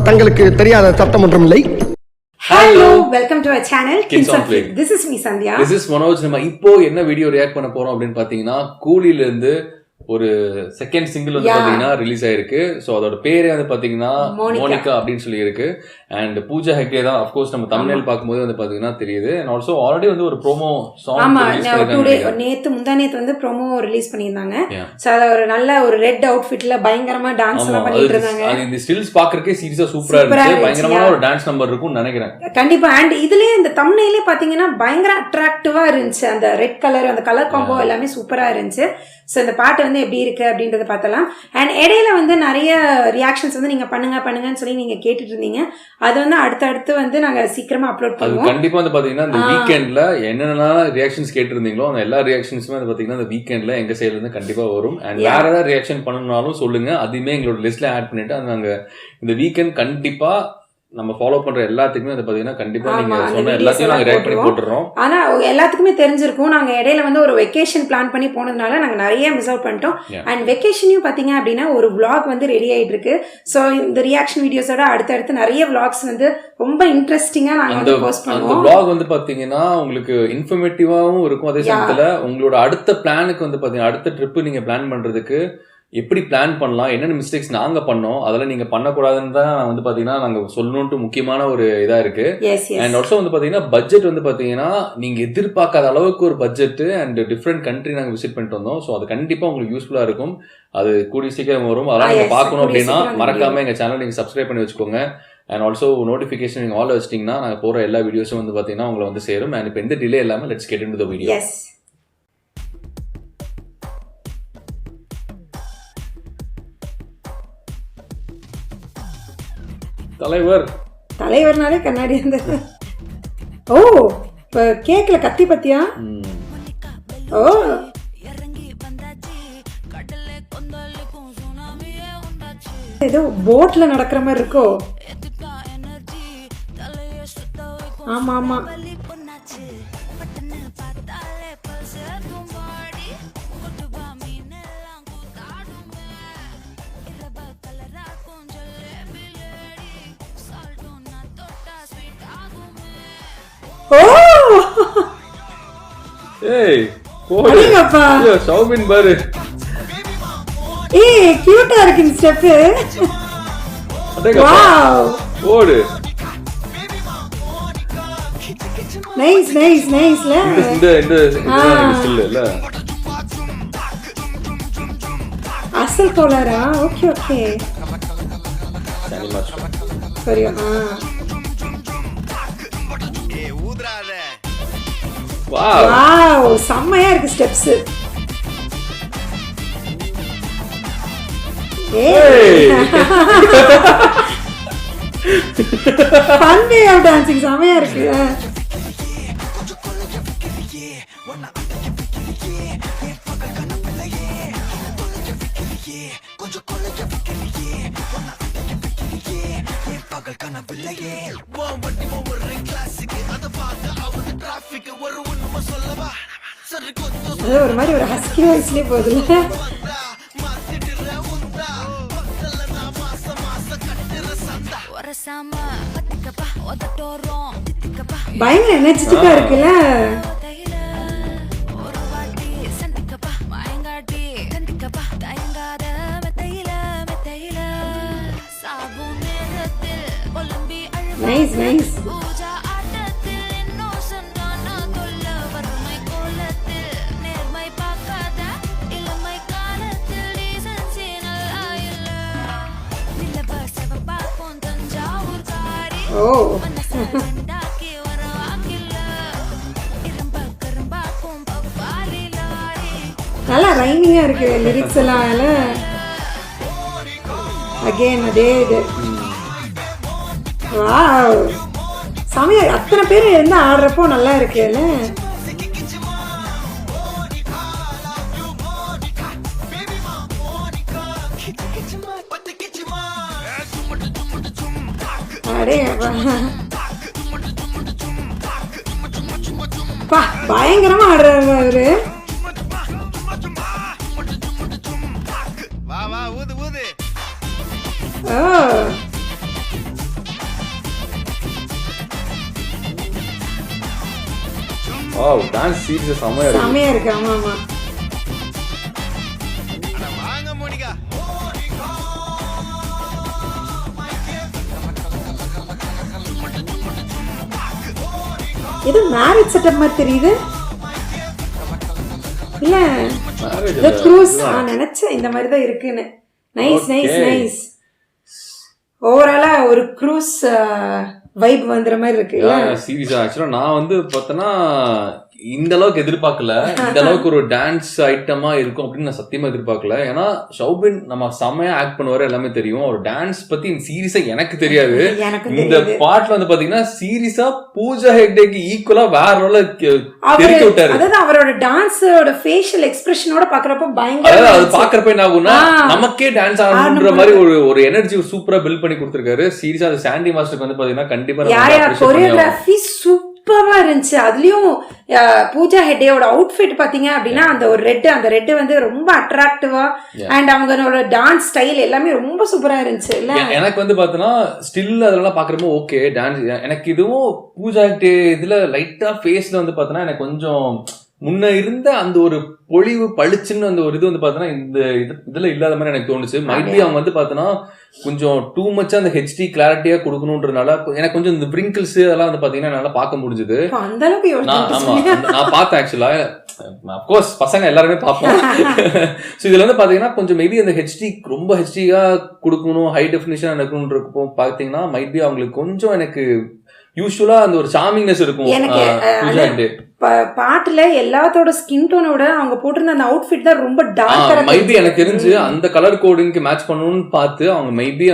தங்களுக்கு தெரியாத சட்டம் ஒன்றும் இல்லை. Hello, welcome to our channel Kids on Flick. This is me Sandhya. This is Manoj. நம்ம இப்போ என்ன வீடியோ ரியாக்ட் பண்ண போறோம் அப்படின்னு பாத்தீங்கன்னா கூலில இருந்து ஒரு செகண்ட் சிங்கிள் வந்து பாத்தீங்கன்னா ரிலீஸ் ஆயிருக்கு. சோ அதோட பேரே வந்து பாத்தீங்கன்னா மோனிகா அப்படின்னு சொல்லி இருக்கு. அண்ட் பூஜா ஹெக்டே தான் ஆஃப் கோர்ஸ் நம்ம தம்ப்நெயில் பாக்கும்போது வந்து பாத்தீங்கன்னா தெரியுது. அண்ட் ஆல்சோ ஆல்ரெடி வந்து ஒரு ப்ரோமோ சாங் ரிலீஸ் பண்ணிருக்காங்க. முந்தானேத்து வந்து ப்ரோமோ ரிலீஸ் பண்ணிருந்தாங்க. சோ அத ஒரு நல்ல ஒரு ரெட் அவுட்ஃபிட்ல பயங்கரமா டான்ஸ் எல்லாம் பண்ணிட்டு இருந்தாங்க. அது இந்த ஸ்டில்ஸ் பாக்குறதுக்கே சீரியஸா சூப்பரா இருந்துச்சு. பயங்கரமான ஒரு டான்ஸ் நம்பர் இருக்கும்னு நினைக்கிறேன். கண்டிப்பா. அண்ட் இதுலயே இந்த தம்ப்நெயிலே பாத்தீங்கன்னா பயங்கர அட்ராக்டிவா இருந்துச்சு. அந்த ரெட் கலர் அந்த கலர் காம்போ எல்லாமே சூப்பரா இருந்துச்சு. ஸோ இந்த பாட்டு வந்து எப்படி இருக்கு அப்படின்றத பார்த்தலாம். அண்ட் இடையில வந்து நிறைய ரியாக்ஷன்ஸ் வந்து நீங்க பண்ணுங்கன்னு சொல்லி நீங்க கேட்டுட்டு இருந்தீங்க. அது வந்து அடுத்தடுத்து வந்து நாங்க சீக்கிரமா அப்லோட் பண்ணுவோம். கண்டிப்பா வந்து பாத்தீங்கன்னா இந்த வீக்கெண்ட்ல என்னென்ன ரியாக்ஷன்ஸ் கேட்டிருந்தீங்களோ அந்த எல்லா ரியாக்ஷன்ஸுமே வந்து பாத்தீங்கன்னா இந்த வீக்கெண்ட்ல எங்க சைடுல இருந்து கண்டிப்பா வரும். அண்ட் வேற ஏதாவது ரியாக்ஷன் பண்ணணும்னாலும் சொல்லுங்க, அதுவுமே எங்களோட லிஸ்ட்ல ஆட் பண்ணிட்டு அது நாங்க இந்த வீக்கெண்ட் கண்டிப்பா நம்ம ஃபாலோ பண்ற எல்லாத்துக்குமே அது பாத்தீங்கன்னா கண்டிப்பா நீங்க சொன்ன எல்லாத்தையும் நாங்க ரியாக்ட் பண்ணி போட்டுறோம். ஆனா எல்லாத்துக்குமே தெரிஞ்சிருக்கும். நாங்க இடையில வந்து ஒரு வெக்கேஷன் பிளான் பண்ணி போனதுனால நாங்க நிறைய மிஸ் அவுட் பண்ணிட்டோம். அண்ட் வெக்கேஷனையும் பாத்தீங்க அப்படின்னா ஒரு vlog வந்து ரெடி ஆயிட்டு இருக்கு. சோ இந்த ரியாக்ஷன் வீடியோஸோட அடுத்தடுத்து நிறைய vlogs வந்து ரொம்ப இன்ட்ரெஸ்டிங்கா நாங்க வந்து போஸ்ட் பண்ணுவோம். அந்த vlog வந்து பாத்தீங்கன்னா உங்களுக்கு இன்ஃபர்மேட்டிவாவும் இருக்கும். அதே சமயத்துல உங்களோட அடுத்த பிளானுக்கு வந்து பாத்தீங்கன்னா அடுத்த ட்ரிப் நீங்க பிளான் பண்றதுக்கு எப்படி பிளான் பண்ணலாம், என்னென்ன மிஸ்டேக்ஸ் நாங்க பண்ணோம் அதெல்லாம் நீங்க பண்ணக்கூடாதுன்னு தான் வந்து பாத்தீங்கன்னா நாங்க சொல்லணும்ட்டு முக்கியமான ஒரு இதா இருக்கு. அண்ட் ஆல்சோ வந்து பாத்தீங்கன்னா பட்ஜெட் வந்து பாத்தீங்கன்னா நீங்க எதிர்பார்க்காத அளவுக்கு ஒரு பட்ஜெட் அண்ட் டிஃப்ரெண்ட் கண்ட்ரி நாங்க விசிட் பண்ணிட்டு வந்தோம். ஸோ அது கண்டிப்பா உங்களுக்கு யூஸ்ஃபுல்லா இருக்கும். அது கூடிய சீக்கிரம் வரும். அதெல்லாம் நீங்க பார்க்கணும் அப்படின்னா மறக்காம எங்க சேனல் நீங்க சப்ஸ்கிரைப் பண்ணி வச்சுக்கோங்க. அண்ட் ஆல்சோ நோட்டிஃபிகேஷன் நீங்க ஆல் வச்சிட்டீங்கன்னா நாங்க போற எல்லா வீடியோஸும் வந்து பாத்தீங்கன்னா உங்களை வந்து சேரும். அண்ட் இப்போ எந்த டிலே இல்லாம let's get into the video. தலைவர்னாலே கண்ணாடி இருந்தது. ஓ இப்ப கேக்கல கத்தி பத்தியா? ஓ ஏதோ போட்ல நடக்கிற மாதிரி இருக்கோ? ஆமா ஆமா. ஏய் போடு ஐயோ சௌபின் பாரு. ஏய் கியூட்டா இருக்கு இந்த ஸ்டெப். வாவ் போடு. நைஸ் ல இந்த ஸ்டில் இல்ல அசல் கோலாரா? ஓகே சரி. வாவ் செம்மையா இருக்கு steps. Fun way of dancing செம்மையா இருக்கு. ஒரு மாதிரி ஒரு ஹஸ்கி வாய்ஸ்லயே போகுதுல்ல. பயங்கர எனர்ஜெட்டிக்கா இருக்குல்ல. நைஸ். ஓ நல்லா ரைமிங்கா இருக்கு லிரிக்ஸ் எல்லாம். அகைன் அதே இது. வாவ் சமய அத்தனை பேர் இருந்து ஆடுறப்போ நல்லா இருக்குல்ல. பயங்கரமா ஆடுறாரு அவரு. வாவ் டான்ஸ் சீரியஸ் செமையா இருக்கு. செமையா இருக்கு. ஆமா ஆமா. இது மேரேஜ் செட்டப் மாதிரி தெரியுது. இல்ல இந்த க்ரூஸ் நான் நினைச்சேன் இந்த மாதிரி தான் இருக்குன்னு. Nice nice nice. ஓவராலா ஒரு க்ரூஸ் வைப் வந்துற மாதிரி இருக்கு. சீரியஸா ஆக்சுவலா நான் வந்து பார்த்தனா இந்த அளவுக்கு எதிர்பார்க்கல, இந்த அளவுக்கு ஒரு டான்ஸ் ஐட்டமா இருக்கும் அப்படின்னு நான் சத்தியமா எதிர்பார்க்கல. ஏன்னா ஷௌபின் நம்ம செமையா ஆக்ட் பண்ணுவாரு, எல்லாமே தெரியும். ஒரு டான்ஸ் பத்தி சீரியஸா எனக்கு தெரியாது. இந்த பாட்டுல வந்து பாத்தீங்கன்னா சீரியஸா பூஜா ஹெக்டேக்கு ஈக்குவலா வேற லெவல்ல தெரிவித்து விட்டாரு. அதாவது அவரோட டான்ஸோட ஃபேஷியல் எக்ஸ்பிரஷனோட பாக்குறப்ப பயங்கர, அதாவது அது பாக்குறப்ப என்ன ஆகும்னா நமக்கே டான்ஸ் ஆடணும்ன்ற மாதிரி ஒரு எனர்ஜி சூப்பரா பில்ட் பண்ணி கொடுத்திருக்காரு. சீரியஸா அது சாண்டி மாஸ்டருக்கு வந்து பாத்தீங்கன்னா கண்டிப்பா கோரியோகிராஃபி சூப்பரா இருந்துச்சு. அதுலயும் பூஜா ஹெக்டேயோட அவுட்ஃபிட் பாத்தீங்க அப்படின்னா அந்த ஒரு அந்த ரெட் வந்து ரொம்ப அட்ராக்டிவா அண்ட் அவங்களோட டான்ஸ் ஸ்டைல் எல்லாமே ரொம்ப சூப்பரா இருந்துச்சு. இல்ல எனக்கு வந்து பாத்தீங்கன்னா ஸ்டில் அதெல்லாம் பாக்குறப்போ ஓகே டான்ஸ். எனக்கு இதுவும் பூஜா ஹெக்டே இதுல லைட்டா ஃபேஸ்ல வந்து பாத்தீங்கன்னா எனக்கு கொஞ்சம் முன்ன இருந்த அந்த ஒரு பொழிவு பளிச்சுன்னு அந்த ஒரு இது வந்து பாத்தீங்கன்னா இந்த இதுல இல்லாத மாதிரி எனக்கு தோணுச்சு. மைபி அவங்க வந்து பாத்தீங்கன்னா கொஞ்சம் டூ மச்சா அந்த ஹெச்டி கிளாரிட்டியா கொடுக்கணும்ன்றனால எனக்கு கொஞ்சம் இந்த பிரிங்கிள்ஸ் அதெல்லாம் வந்து பாத்தீங்கன்னா என்னால பார்க்க முடிஞ்சது. நான் பார்த்தேன் ஆக்சுவலா. அப்கோர்ஸ் பசங்க எல்லாருமே பார்ப்போம். ஸோ இதுல வந்து பாத்தீங்கன்னா கொஞ்சம் மேபி அந்த ஹெச்டி ரொம்ப ஹெச்டியா கொடுக்கணும், ஹை டெஃபினிஷனா இருக்கணும்ன்றப்போ பாத்தீங்கன்னா மைபி அவங்களுக்கு கொஞ்சம் எனக்கு யூஸ்வலா அந்த ஒரு சாமிங்னஸ் இருக்கும். பாட்டுல எல்லாத்தோட ஸ்கின் டோனோட அவங்க போட்டிருந்த அந்த அவுட்ஃபிட் தான் ரொம்ப டார்க்கா. மைபி எனக்கு தெரிஞ்சு அந்த கலர் கோடிங்க்கு மேட்ச் பண்ணணும்னு பார்த்து அவங்க மைபி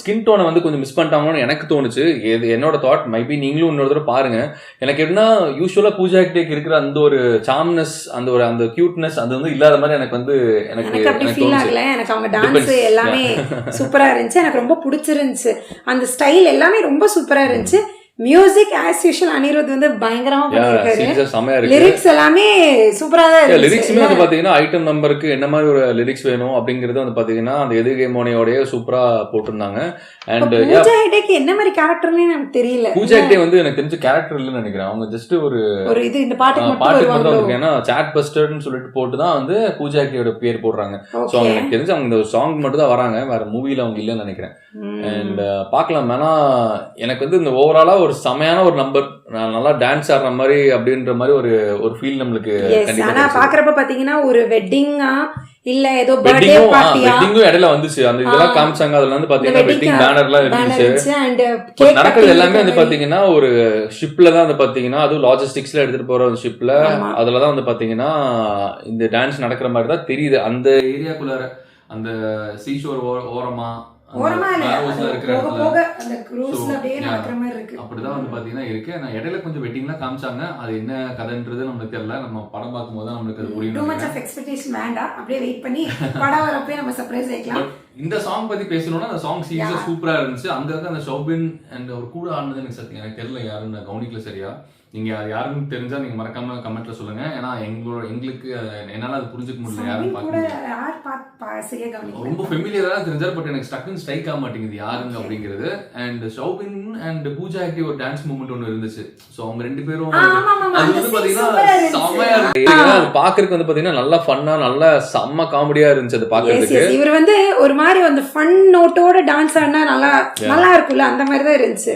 ஸ்கின் டோனை வந்து கொஞ்சம் மிஸ் பண்ணிட்டாங்கன்னு எனக்கு தோணுச்சு. என்னோட தாட். மைபி நீங்களும் இன்னொரு தடவை பாருங்க. எனக்கு எப்படின்னா யூஸ்வலா பூஜா ஹெக்டேக்கு இருக்கிற அந்த ஒரு சாம்னஸ், அந்த கியூட்னஸ் அது வந்து இல்லாத மாதிரி எனக்கு வந்து எனக்கு ஃபீல் ஆகல. எனக்கு அவங்க டான்ஸ் எல்லாமே சூப்பரா இருந்துச்சு. எனக்கு ரொம்ப பிடிச்சிருந்துச்சு. அந்த ஸ்டைல் எல்லாமே ரொம்ப சூப்பரா இருந்துச்சு. மியூசிக் ஆஸ் யூஷுவல் அனிருத் வந்து பயங்கரமா பண்ணிருக்காரு. லிரிக்ஸ் எல்லாமே சூப்பரா தான் இருக்கு. லிரிக்ஸ்மே வந்து பாத்தீங்கன்னா ஐட்டம் நம்பருக்கு என்ன மாதிரி ஒரு லிரிக்ஸ் வேணும் அப்படிங்கறது வந்து பாத்தீங்கன்னா அந்த எதுகை மோனையோடய சூப்பரா போட்டிருந்தாங்க. அண்ட் பூஜா ஹெக்டேக்கு என்ன மாதிரி கேரக்டர்னே எனக்கு தெரியல. பூஜா ஹெக்டே வந்து எனக்கு தெரிஞ்ச கேரக்டர் இல்லன்னு நினைக்கிறேன். அவங்க ஜஸ்ட் ஒரு இது இந்த பாட்டுக்கு மட்டும் வருவாங்க. ஏன்னா சாட் பஸ்டர்னு சொல்லிட்டு போட்டு தான் வந்து பூஜா ஹெக்டேயோட பேர் போடுறாங்க. சோ அவங்க எனக்கு தெரிஞ்சு அவங்க இந்த சாங் மட்டும் தான் வராங்க, வேற மூவில அவங்க இல்லன்னு நினைக்கிறேன். அண்ட் பாக்கலாம். ஆனா எனக்கு வந்து இந்த ஓவராலா ஒரு செமையான ஒரு நம்பர், நல்லா டான்ஸ் ஆடுற மாதிரி அப்படின்ற மாதிரி ஒரு ஃபீல் நம்மளுக்கு கண்டிப்பா. ஆனா பாக்குறப்ப பாத்தீங்கன்னா ஒரு வெட்டிங்கா இல்ல ஏதோ பர்த்டே பார்ட்டியா வெட்டிங்கும் இடையில வந்துச்சு. அந்த இதெல்லாம் காமிச்சாங்க. அதுல வந்து பாத்தீங்கன்னா வெட்டிங் பேனர்லாம் இருந்துச்சு. நடக்கிறது எல்லாமே வந்து பாத்தீங்கன்னா ஒரு ஷிப்ல தான் வந்து பாத்தீங்கன்னா அதுவும் லாஜிஸ்டிக்ஸ்ல எடுத்துட்டு போற ஒரு ஷிப்ல அதுலதான் வந்து பாத்தீங்கன்னா இந்த டான்ஸ் நடக்கிற மாதிரி தான் தெரியுது. அந்த ஏரியாக்குள்ளார அந்த சீஷோர் ஓரமா அப்படிதான் வந்து பாத்தீங்கன்னா இருக்கு. நான் இடையில கொஞ்சம் வெட்டிங்லாம் காமிச்சாங்க. அது என்ன கதைன்றது நமக்கு தெரியல. நம்ம படம் பார்க்கும் போது நம்மளுக்கு அது புரியும். இந்த சாங் பத்தி பேசணும்னா அந்த சாங் சீரியஸா சூப்பரா இருந்துச்சு. அங்க இருக்க அந்த ஷௌபின் அண்ட் ஒரு கூட ஆனது எனக்கு சத்தியம் எனக்கு தெரியல யாருன்னு கவனிக்கல சரியா. நீங்க யாருன்னு தெரிஞ்சா நீங்க மறக்காம கமெண்ட்ல சொல்லுங்க. ஏன்னா எங்களுக்கு என்னால அது புரிஞ்சுக்க முடியல. யாரும் ரொம்ப ஃபெமிலியரா தெரிஞ்சாரு. பட் எனக்கு ஸ்டக்குன்னு ஸ்ட்ரைக் ஆக மாட்டேங்குது யாருங்க அப்படிங்கிறது. அண்ட் ஷௌபின் அண்ட் பூஜா ஹெக்டே ஒரு டான்ஸ் மூமெண்ட் ஒன்று இருந்துச்சு. ஸோ அவங்க ரெண்டு பேரும் அது வந்து பாத்தீங்கன்னா செம்மையா இருக்கு. அது பாக்குறதுக்கு வந்து பாத்தீங்கன்னா நல்லா ஃபன்னா, நல்லா செம்ம காமெடியா இருந்துச்சு அது பாக்குறதுக்கு. இவர் வந்து ஒரு மாதிரி வந்து ஃபன் நோட்டோட டான்ஸ் ஆடினா நல்லா இருக்கும்ல, அந்த மாதிரி தான் இருந்துச்சு.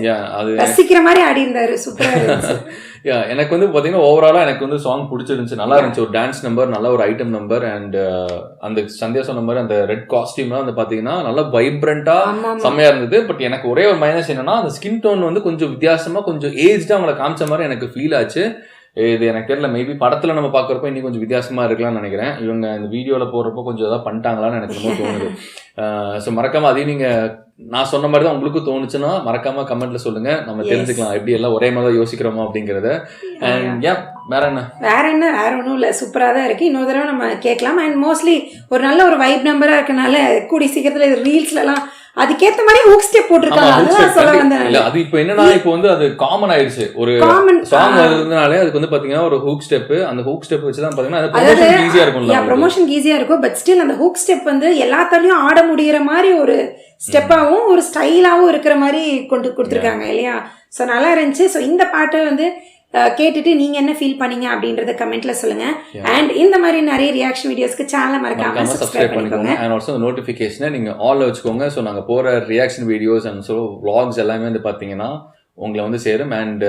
ரசிக்கிற மாதிரி ஆடி இருந்தாரு. சூப்பரா இருந்துச்சு. எனக்கு வந்து பாத்தீங்கன்னா ஓவராலா எனக்கு வந்து சாங் பிடிச்சிருந்துச்சு. நல்லா இருந்துச்சு. ஒரு டான்ஸ் நம்பர், நல்ல ஒரு ஐட்டம் நம்பர். அண்ட் அந்த சந்தியா சொன்ன மாதிரி அந்த ரெட் காஸ்டியூம்லாம் வந்து பாத்தீங்கன்னா நல்லா வைப்ரண்டா செம்மையா இருந்தது. பட் எனக்கு ஒரே ஒரு மைனஸ் என்னன்னா அந்த ஸ்கின் டோன் வந்து கொஞ்சம் வித்தியாசமா கொஞ்சம் ஏஜ்டா அவங்களை காமிச்ச மாதிரி எனக்கு ஃபீல் ஆச்சு. இது எனக்கு தெரியல. மேபி படத்துல நம்ம பாக்குறப்போ இன்னும் கொஞ்சம் வித்தியாசமா இருக்கலாம்னு நினைக்கிறேன். இவங்க இந்த வீடியோல போடுறப்போ கொஞ்சம் ஏதாவது பண்ணிட்டாங்களான்னு எனக்கு ரொம்ப தோணுது. ஸோ மறக்காம அதையும் நீங்க நான் சொன்ன மாதிரி தான் உங்களுக்கு தோணுச்சுன்னா மறக்காம கமெண்ட்ல சொல்லுங்க. நம்ம தெரிஞ்சுக்கலாம் எப்படி எல்லாம் ஒரே மாதிரி யோசிக்கிறோமோ அப்படிங்கறத. அண்ட் வேற ஒன்றும் இல்லை, சூப்பரா தான் இருக்கு. இன்னொரு தடவை நம்ம கேட்கலாம். அண்ட் மோஸ்ட்லி ஒரு நல்ல ஒரு வைப் நம்பரா இருக்கனால கூடிய சீக்கிரத்துல ரீல்ஸ்ல எல்லாம் அதுக்கேத்த மாதிரி ஹூக் ஸ்டெப் போட்டுருக்காங்க. அதுதான் சொல்ல வந்தேன். இல்ல அது இப்போ என்னன்னா இப்போ வந்து அது காமன் ஆயிடுச்சு. ஒரு சாங் வருதுனாலே அதுக்கு வந்து பாத்தீங்கன்னா ஒரு ஹூக் ஸ்டெப், அந்த ஹூக் ஸ்டெப் வச்சு தான் பாத்தீங்கன்னா அது ப்ரமோஷன் ஈஸியா இருக்கும்ல. ப்ரமோஷன் ஈஸியா இருக்கும். பட் ஸ்டில் அந்த ஹூக் ஸ்டெப் வந்து எல்லாத்தாலையும் ஆட முடியற மாதிரி ஒரு ஸ்டெப்பாவும் ஒரு ஸ்டைலாவும் இருக்கிற மாதிரி கொண்டு கொடுத்துருக்காங்க இல்லையா. ஸோ நல்லா இருந்துச்சு. ஸோ இந்த பாட்டு வந்து கேட்டுட்டு நீங்க என்ன ஃபீல் பண்ணீங்க அப்படின்றத கமெண்ட்ல சொல்லுங்க. அண்ட் இந்த மாதிரி நிறைய ரியாக்ஷன் வீடியோஸ்க்கு சேனலை மறக்காம சப்ஸ்கிரைப் பண்ணிக்கோங்க. அண்ட் ஆல்சோ நோட்டிஃபிகேஷனை நீங்க ஆல்ல வச்சுக்கோங்க. ஸோ நாங்க போற reaction videos and so vlogs எல்லாமே வந்து பாத்தீங்கன்னா உங்களை வந்து சேரும். அண்ட்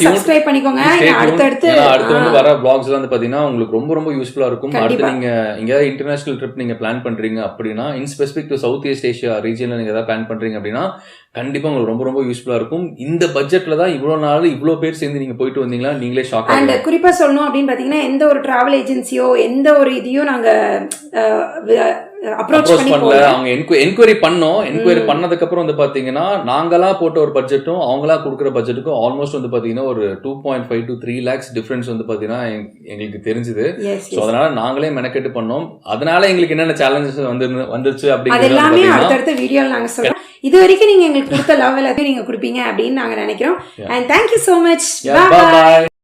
சப்ஸ்கிரைப் பண்ணிக்கோங்க. அடுத்து வந்து வர vlogs வந்து பாத்தீங்கன்னா உங்களுக்கு ரொம்ப ரொம்ப யூஸ்ஃபுல்லா இருக்கும். அடுத்து நீங்க எங்கேயாவது இன்டர்நேஷனல் ட்ரிப் நீங்க பிளான் பண்றீங்க அப்படின்னா, in specific to south east Asia ரீஜன்ல நீங்க ஏதாவது பிளான் பண்றீங்க அப்படின்னா கண்டிப்பா உங்களுக்கு ரொம்ப ரொம்ப யூஸ்ஃபுல்லா இருக்கும். இந்த பட்ஜெட்ல தான் இவ்வளவு நாள் இவ்வளவு பேர் சேர்ந்து நீங்க போயிட்டு வந்தீங்களா நீங்களே ஷாக். அண்ட் குறிப்பா சொல்லணும் அப்படின்னு பாத்தீங்கன்னா எந்த ஒரு டிராவல் ஏஜென்சியோ எந்த ஒரு இதையும் நாங்க அப்ரோச் பண்ணல. அவங்க என்கொயரி பண்ணோம். என்கொயரி பண்ணதுக்கு அப்புறம் வந்து பாத்தீங்கன்னா நாங்களா போட்ட ஒரு பட்ஜெட்டும் அவங்களா கொடுக்குற பட்ஜெட்டுக்கும் ஆல்மோஸ்ட் வந்து பாத்தீங்கன்னா ஒரு 2.5 to 3 lakhs டிஃபரன்ஸ் வந்து பாத்தீங்கன்னா எங்களுக்கு தெரிஞ்சது. சோ அதனால நாங்களே மெனக்கெட்டு பண்ணோம். அதனால எங்களுக்கு என்னென்ன சேலஞ்சஸ் வந்துருச்சு அது எல்லாமே அடுத்தடுத்த வீடியோல நாங்க சொல்றோம். இது வரைக்கும் நீங்க எங்களுக்கு கொடுத்த லவ் எல்லாத்தையும் நீங்க கொடுப்பீங்க அப்படின்னு நாங்க நினைக்கிறோம். And thank you so much. Bye bye.